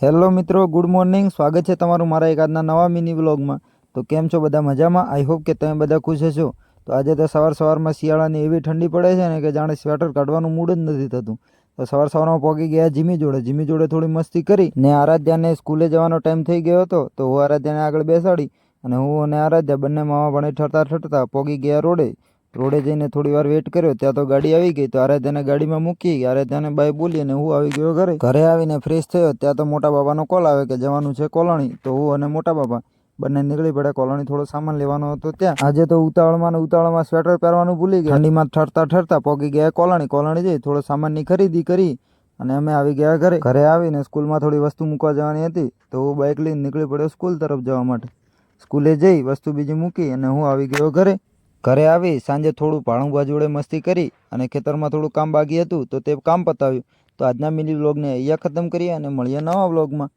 Hello મિત્રો, good morning. સ્વાગત છે તમારું મારા એક આજના નવા મિની વ્લોગમાં. તો કેમ છો બધા? મજામાં? આઈ હોપ કે તમે બધા ખુશ હશો. તો આજે તો સવારમાં શિયાળાની એવી ઠંડી પડે છે ને કે જાણે સ્વેટર કાઢવાનું મૂડ જ નથી થતું. તો સવારમાં પહોંચી ગયા જીમી જોડે થોડી મસ્તી કરી ને આરાધ્યાને સ્કૂલે જવાનો ટાઈમ થઈ ગયો હતો. તો હું આરાધ્યાને આગળ બેસાડી અને હું અને આરાધ્યા બંને મામા ભણે ઠરતા પહોંચી ગયા રોડે જઈને થોડી વાર વેટ કર્યો. ત્યાં તો ગાડી આવી ગઈ. તો આરાધ્યાને ગાડીમાં મૂકી આરાધ્યાને બાય બોલી અને હું આવી ગયો ઘરે આવીને ફ્રેશ થયો. ત્યાં તો મોટા બાબાનો કોલ આવે કે જવાનું છે કોલોની. તો હું અને મોટા બાબા બંને નીકળી પડ્યા કોલોની. થોડો સામાન લેવાનો હતો ત્યાં. આજે તો ઉતાવળમાં સ્વેટર પહેરવાનું ભૂલી ગયા. ઠંડીમાં ઠરતા પહોંચી ગયા કોલોની જઈ થોડો સામાનની ખરીદી કરી અને અમે આવી ગયા ઘરે આવીને સ્કૂલમાં થોડી વસ્તુ મૂકવા જવાની હતી. તો હું બાઇક લઈને નીકળી પડ્યો સ્કૂલ તરફ જવા માટે. સ્કૂલે જઈ વસ્તુ બીજી મૂકી અને હું આવી ગયો ઘરે આવી સાંજે થોડું ભાણુભા જોડે મસ્તી કરી અને ખેતરમાં થોડું કામ બાકી હતું તો તે કામ પતાવ્યું. તો આજના મિની વ્લોગને અહીંયા ખતમ કરીએ અને મળીએ નવા વ્લોગમાં.